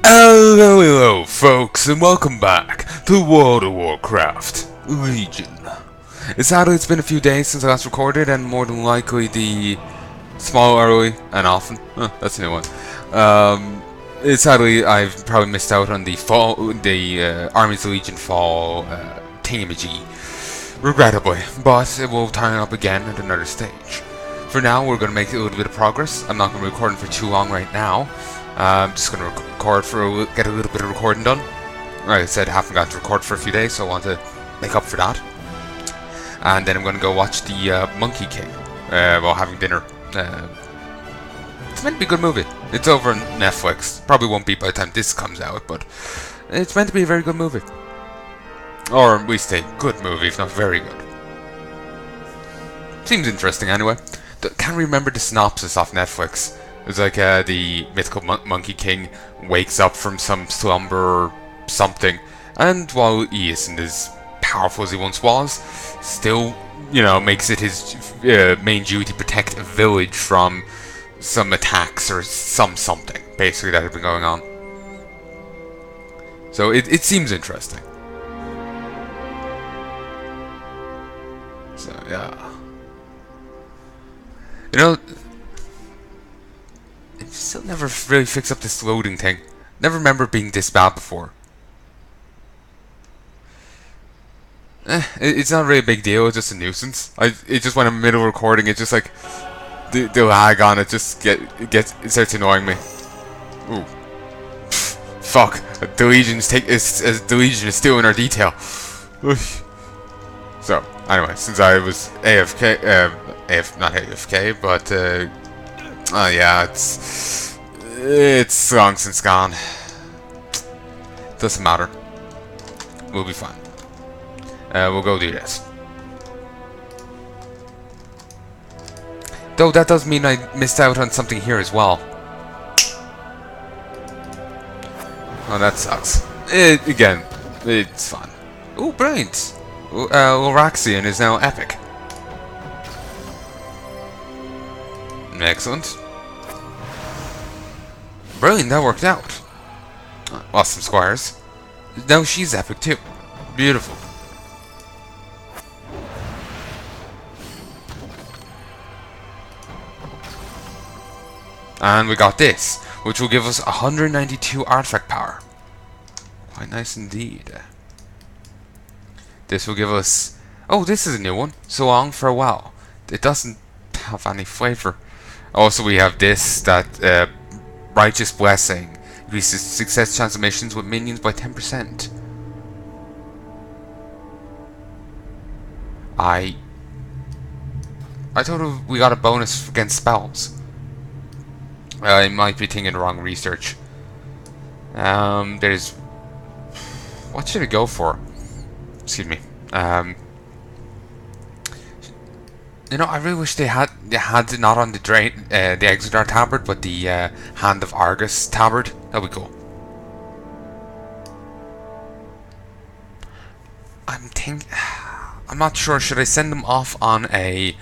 Hello, folks, and welcome back to World of Warcraft Legion. Sadly, it's been a few days since I last recorded, and more than likely the small, early, and often. That's a new one. Sadly, I've probably missed out on the Armies of Legion fall thingamajig, regrettably, but it will turn up again at another stage. For now, we're going to make a little bit of progress. I'm not going to be recording for too long right now. I'm just going to record get a little bit of recording done. Like I said, I haven't got to record for a few days, so I want to make up for that. And then I'm going to go watch the Monkey King while having dinner. It's meant to be a good movie. It's over on Netflix. Probably won't be by the time this comes out, but it's meant to be a very good movie. Or at least a good movie, if not very good. Seems interesting anyway. Can't remember the synopsis off Netflix. It's like the mythical Monkey King wakes up from some slumber or something, and while he isn't as powerful as he once was, still, makes it his main duty to protect a village from some attacks or something, basically, that had been going on. So it seems interesting. So, yeah. I still never really fixed up this loading thing. Never remember it being this bad before. It's not really a big deal, it's just a nuisance. It just when I'm in the middle of recording, it's just like the lag on it just it starts annoying me. Ooh. Fuck. The Legion is stealing our detail. So, anyway, since I was AFK, not AFK, but yeah, it's long since gone. Doesn't matter. We'll be fine. We'll go do this. Though that does mean I missed out on something here as well. Oh, that sucks. Again, it's fun. Ooh, brilliant. Loraxian is now epic. Excellent. Brilliant, that worked out. Lost some squires. Now she's epic too. Beautiful. And we got this, which will give us 192 artifact power. Quite nice indeed. This will give us... Oh, this is a new one. So long for a while. It doesn't have any flavor. Also, we have this, that Righteous Blessing increases success chance of missions with minions by 10%. I thought we got a bonus against spells. I might be thinking wrong research. There's... What should I go for? Excuse me. I really wish they had it not on the Exodar tabard, but the Hand of Argus tabard. That'd be cool. I'm not sure. Should I send them off on a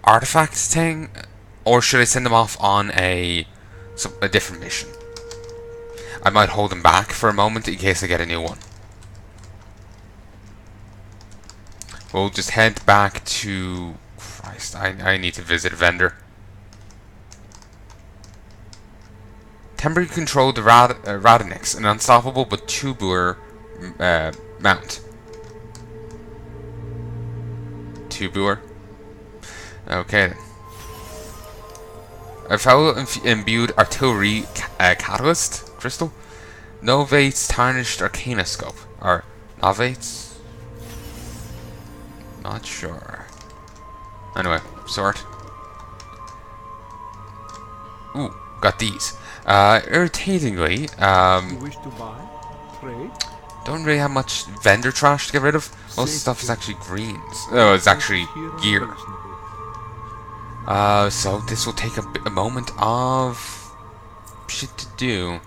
artifact thing, or should I send them off on a different mission? I might hold them back for a moment in case I get a new one. We'll just head back to... Christ, I need to visit a vendor. Temporary control the Radonix, an unstoppable but tubular mount. Tubular. Okay then. A foul imbued artillery catalyst crystal. Novates tarnished arcana scope. Or novates? Not sure. Anyway, sort. Ooh, got these. Irritatingly, You wish to buy? Trade? don't really have much vendor trash to get rid of. Most of the stuff is actually greens. Oh, it's actually gear. So this will take a moment of shit to do.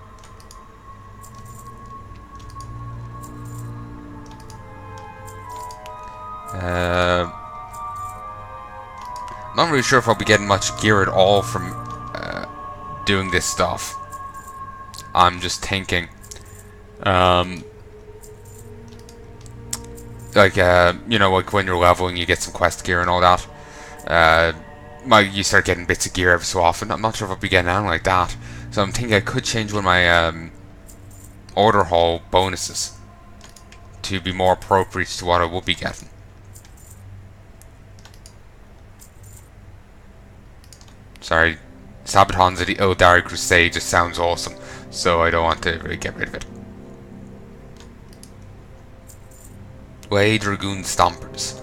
Not really sure if I'll be getting much gear at all from doing this stuff. I'm just thinking, like you know, like when you're leveling, you get some quest gear and all that. You start getting bits of gear every so often. I'm not sure if I'll be getting anything like that, so I'm thinking I could change one of my order hall bonuses to be more appropriate to what I will be getting. Sorry, Sabaton's of the Eldari Crusade just sounds awesome, so I don't want to really get rid of it. Way Dragoon Stompers.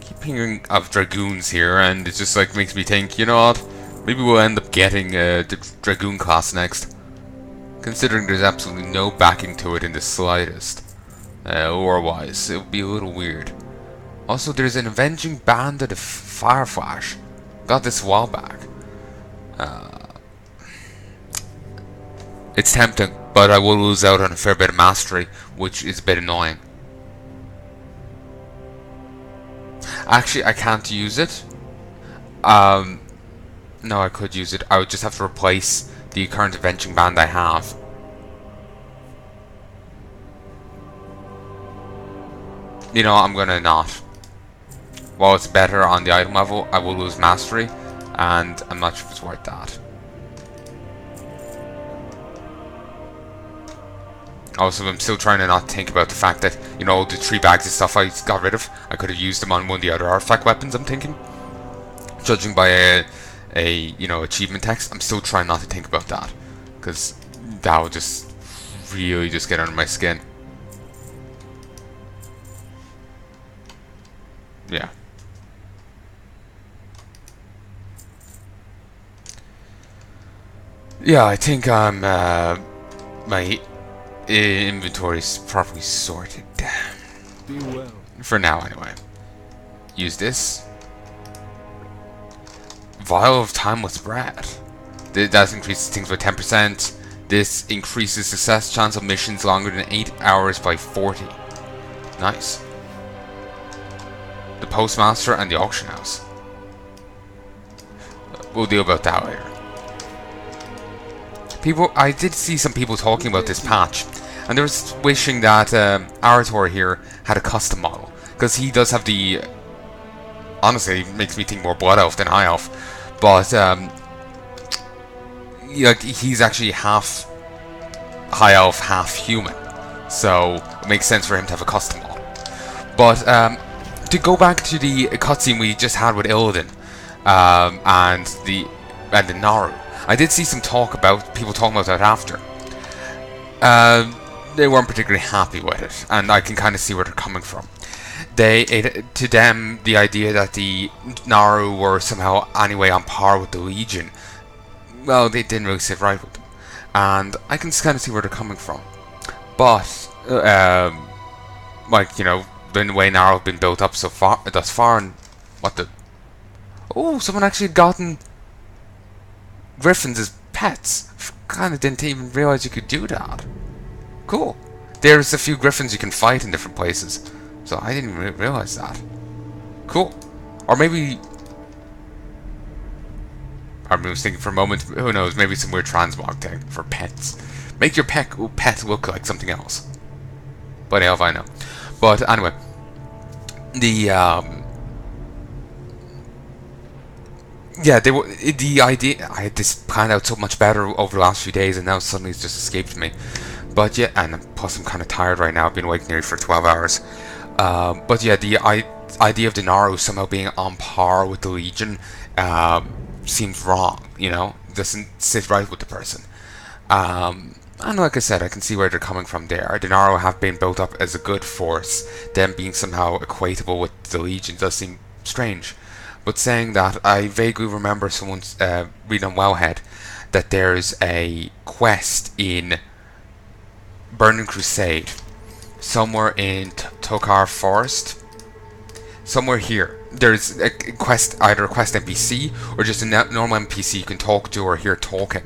Keep hearing of Dragoons here, and it just like makes me think, you know what? Maybe we'll end up getting the Dragoon class next. Considering there's absolutely no backing to it in the slightest. Lore-wise, it would be a little weird. Also, there's an Avenging Band of the Fire Flash. Got this a while back. It's tempting, but I will lose out on a fair bit of mastery, which is a bit annoying. Actually, I can't use it. No, I could use it. I would just have to replace the current Avenging Band I have. You know, I'm gonna not. While it's better on the item level, I will lose mastery, and I'm not sure if it's worth that. Also, I'm still trying to not think about the fact that, you know, the 3 bags of stuff I got rid of, I could have used them on one of the other artifact weapons, I'm thinking. Judging by a you know, achievement text, I'm still trying not to think about that, because that would just really just get under my skin. Yeah. Yeah, I think I'm, my inventory is properly sorted. Be well. For now, anyway. Use this. Vial of Timeless Bread. That increases things by 10%. This increases success chance of missions longer than 8 hours by 40. Nice. The Postmaster and the Auction House. We'll deal about that later. I did see some people talking about this patch, and they were wishing that Arator here had a custom model, because he does have the... Honestly, it makes me think more Blood Elf than High Elf, but like, he's actually half High Elf, half human, so it makes sense for him to have a custom model. But to go back to the cutscene we just had with Illidan and the Naru, I did see some people talking about that after. They weren't particularly happy with it, and I can kind of see where they're coming from. To them, the idea that the Naru were somehow anyway on par with the Legion, well, they didn't really sit right with them, and I can kind of see where they're coming from. But like, you know, the way Naru have been built up thus far, and what the... Oh, someone actually had gotten Griffins as pets. Kind of didn't even realize you could do that. Cool. There's a few Griffins you can fight in different places, so I didn't even realize that. Cool. Or maybe... I was thinking for a moment, who knows, maybe some weird transmog thing for pets. Make your pet look like something else. But hell if I know. But anyway, yeah, the idea, I had this planned out so much better over the last few days, and now suddenly it's just escaped me. But yeah, and plus I'm kind of tired right now. I've been awake nearly for 12 hours. But yeah, the idea of the Naru somehow being on par with the Legion seems wrong, you know? Doesn't sit right with the person. And like I said, I can see where they're coming from there. The Naru have been built up as a good force. Them being somehow equatable with the Legion does seem strange. But saying that, I vaguely remember someone reading on Wellhead that there's a quest in Burning Crusade, somewhere in Tokar Forest, somewhere here. There's a quest, either a quest NPC or just a normal NPC you can talk to or hear talking,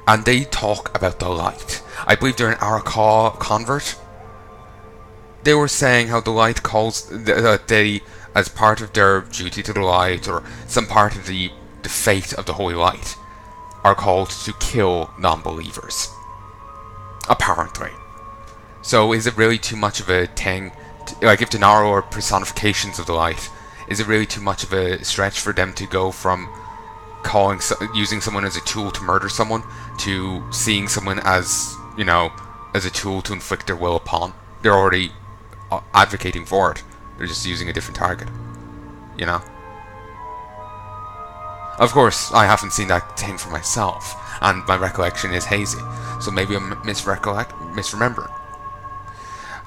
and they talk about the light. I believe they're an Arakaw convert. They were saying how the light calls that they, as part of their duty to the light, or some part of the fate of the holy light, are called to kill non-believers. apparently. So is it really too much of a thing? Like, if the Naru are personifications of the light, is it really too much of a stretch for them to go from using someone as a tool to murder someone to seeing someone as, as a tool to inflict their will upon? They're already advocating for it. They're just using a different target. Of course, I haven't seen that thing for myself, and my recollection is hazy, so maybe I'm misremembering.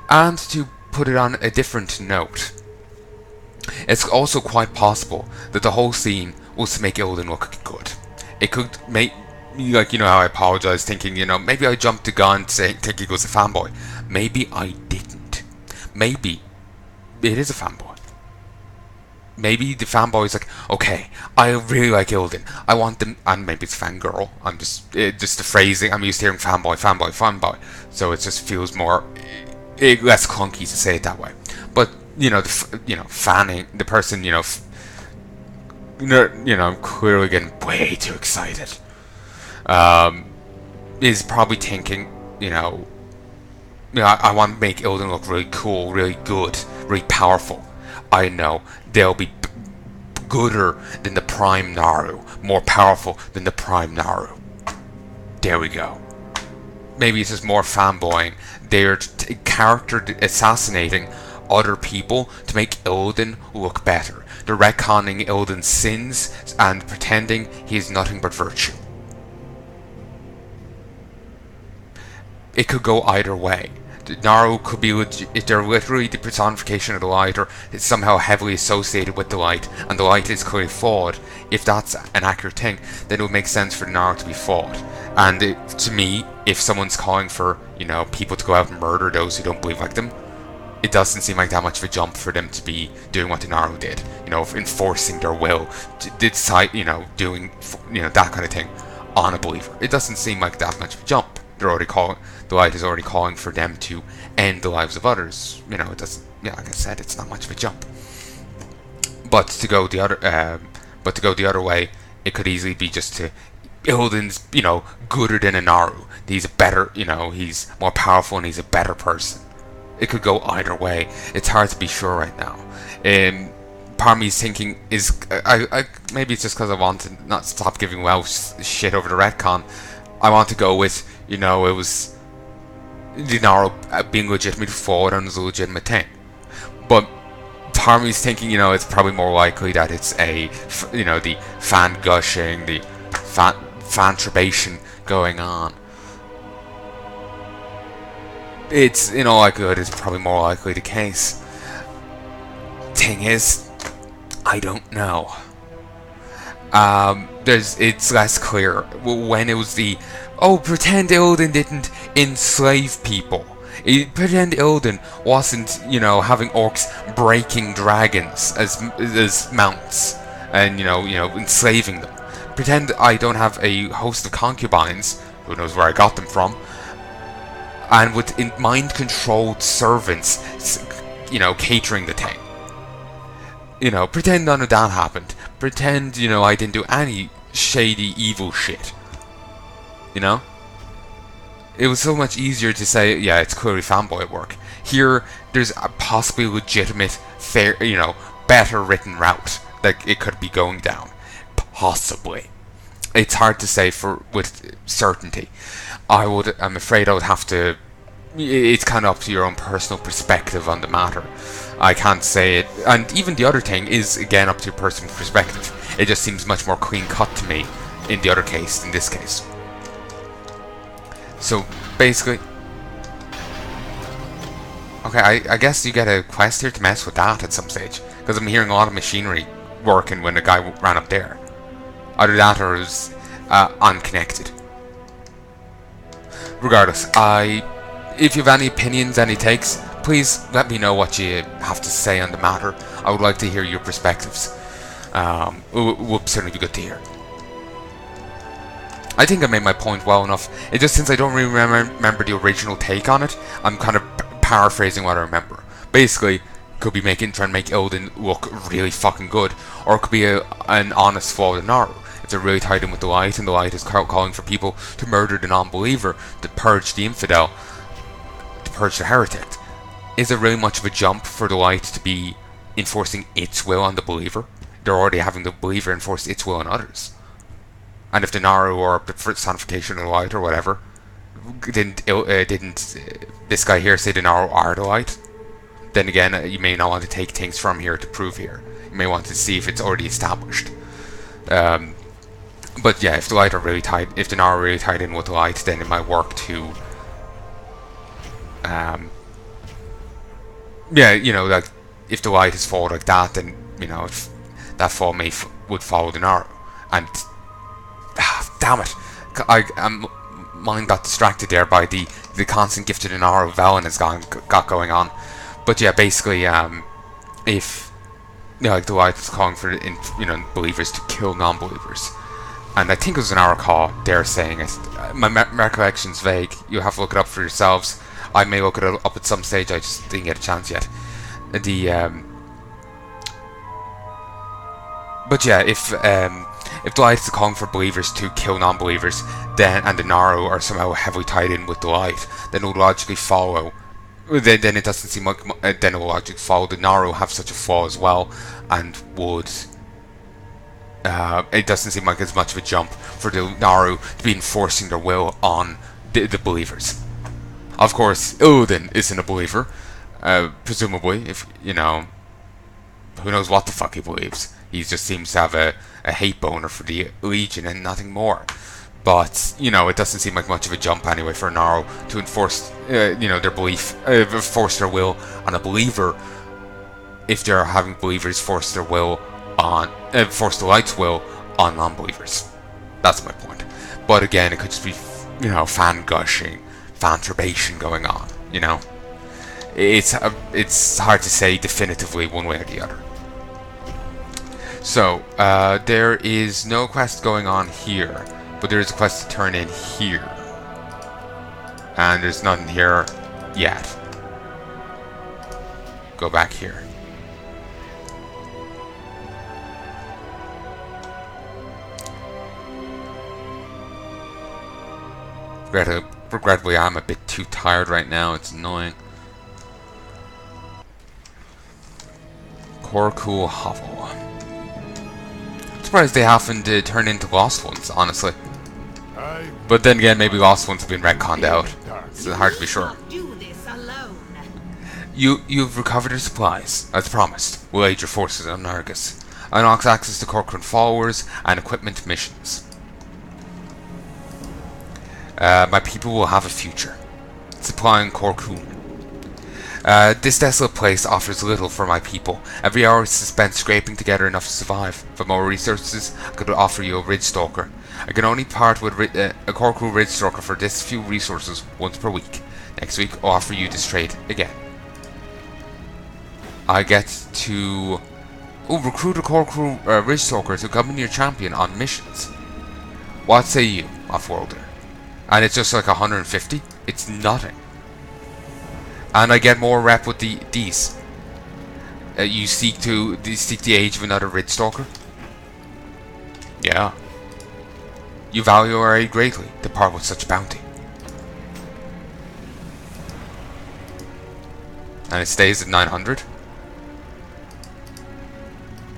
And to put it on a different note, it's also quite possible that the whole scene was to make Illidan look good. It could make, how I apologize, thinking, maybe I jumped the gun thinking he was a fanboy. Maybe I didn't. Maybe it is a fanboy. Maybe the fanboy is like, okay, I really like Illidan. I want them, and maybe it's fangirl. I'm just the phrasing. I'm used to hearing fanboy. So it just feels more less clunky to say it that way. But fanning the person, I'm clearly getting way too excited. Is probably thinking, I want to make Illidan look really cool, really good, really powerful. I know they'll be gooder than the Prime Naru, more powerful than the Prime Naru. There we go. Maybe it's just more fanboying. They're character assassinating other people to make Illidan look better. They're retconning Illidan's sins and pretending he is nothing but virtue. It could go either way. Naru could be if they're literally the personification of the light, or it's somehow heavily associated with the light, and the light is clearly flawed. If that's an accurate thing, then it would make sense for Naru to be flawed. And to me, if someone's calling for, people to go out and murder those who don't believe like them, it doesn't seem like that much of a jump for them to be doing what the Naru did. Enforcing their will, decide, doing, that kind of thing on a believer. It doesn't seem like that much of a jump. The light is already calling for them to end the lives of others. It doesn't. Like I said, it's not much of a jump. But to go the other way, it could easily be just to Illidan's, gooder than a Naru. He's a better, he's more powerful and he's a better person. It could go either way. It's hard to be sure right now. Part of me's thinking is, maybe it's just because I want to not stop giving Welsh shit over the retcon. I want to go with, it was the Naru being legitimately forward and was a legitimate thing. But part of me's thinking, it's probably more likely that it's the fan gushing, the fan tribation going on. It's, in all likelihood, it's probably more likely the case. Thing is, I don't know. It's less clear when it was pretend Illidan didn't enslave people. Pretend Illidan wasn't, having orcs breaking dragons as mounts and enslaving them. Pretend I don't have a host of concubines, who knows where I got them from, and with mind-controlled servants, catering the thing. Pretend none of that happened. Pretend, I didn't do any shady, evil shit. It was so much easier to say, yeah, it's clearly fanboy at work. Here, there's a possibly legitimate, fair, better written route that it could be going down. Possibly. It's hard to say with certainty. I'm afraid I would have to. It's kind of up to your own personal perspective on the matter. I can't say it, and even the other thing is again up to your personal perspective. It just seems much more clean cut to me in the other case than this case. So basically, okay, I guess you get a quest here to mess with that at some stage, because I'm hearing a lot of machinery working when the guy ran up there. Either that or it was unconnected. Regardless, if you have any opinions, any takes, please let me know what you have to say on the matter. I would like to hear your perspectives. Would certainly be good to hear. I think I made my point well enough. It just, since I don't really remember the original take on it, I'm kind of paraphrasing what I remember. Basically, could be trying to make Illidan look really fucking good, or it could be an honest flaw with Naru. if they're really tied in with the light, and the light is calling for people to murder the non-believer, to purge the infidel, to purge the heretic, is it really much of a jump for the light to be enforcing its will on the believer? They're already having the believer enforce its will on others. And if the Naru or the personification of the light or whatever, didn't this guy here say the Naru are the light? Then again, you may not want to take things from here to prove here. You may want to see if it's already established. But yeah, if the light are really tied, if the Naru are really tied in with the light, then it might work to, yeah, you know, like if the light is fall like that, then you know if that fall would follow the Naru. And damn it, mine got distracted there by the constant gift of the Naru Velen has got going on. But yeah, basically, if like the light is calling for believers to kill non-believers, and I think it was an hour call there saying it. My recollection's vague. You have to look it up for yourselves. I may look it up at some stage. I just didn't get a chance yet. But yeah, if the light is calling for believers to kill non-believers, then and the Naru are somehow heavily tied in with the light, then it will logically follow. Then it doesn't seem like then it will logically follow the Naru have such a flaw as well, and would. It doesn't seem like as much of a jump for the Naru to be enforcing their will on the believers. Of course, Illidan isn't a believer, presumably. If you know, who knows what the fuck he believes. He just seems to have a hate boner for the Legion and nothing more. But you know, it doesn't seem like much of a jump anyway for Naru to enforce, their belief, force their will on a believer. If they're having believers force their will on, force the light's will on non-believers. That's my point. But again, it could just be, fan gushing, fan turbation going on. You know, it's hard to say definitively one way or the other. So there is no quest going on here, but there is a quest to turn in here, and there's nothing here yet. Go back here. Regrettably, I'm a bit too tired right now. It's annoying. Korkul Hovel. Surprised they haven't turned into Lost Ones, honestly. But then again, maybe Lost Ones have been retconned out. It's hard to be sure. You've recovered your supplies, as promised. We'll aid your forces on Nargis. Unlocks access to Corcoran followers and equipment missions. My people will have a future. Supplying Korkun. This desolate place offers little for my people. Every hour is spent scraping together enough to survive. For more resources, I could offer you a Ridge Stalker. I can only part with a Korku Ridge Stalker for this few resources once per week. Next week, I'll offer you this trade again. I get to recruit a Korku Ridge Stalker to accompany your champion on missions. What say you, Offworlder? And it's just like 150. It's nothing. And I get more rep with these. You seek the age of another Ridge Stalker. Yeah. You value our aid greatly to part with such bounty. And it stays at 900.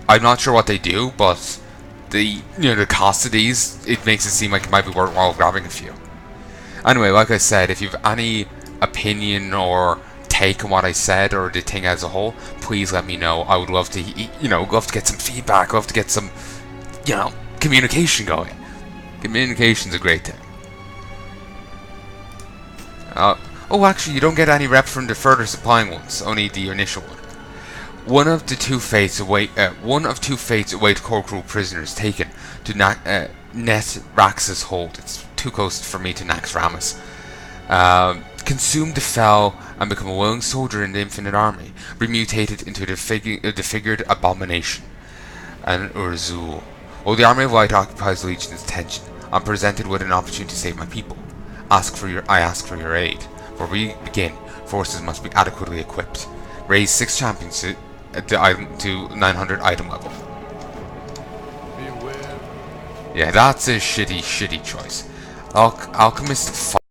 I'm not sure what they do, but the cost of these, it makes it seem like it might be worthwhile grabbing a few. Anyway, like I said, if you've any opinion or take on what I said or the thing as a whole, please let me know. I would love to, love to get some feedback. Love to get some, communication going. Communication's a great thing. Oh, actually, you don't get any rep from the further supplying ones. Only the initial one. One of two fates await Korku prisoners taken to Net Rax's hold. It's too close for me to Nax Ramus. Consume the fell and become a willing soldier in the infinite army. Be mutated into the figured abomination. And Urzul. While the army of light occupies the Legion's attention, I'm presented with an opportunity to save my people. I ask for your aid. Before we begin, forces must be adequately equipped. Raise 6 champions to 900 item level. Yeah, that's a shitty choice. Alchemist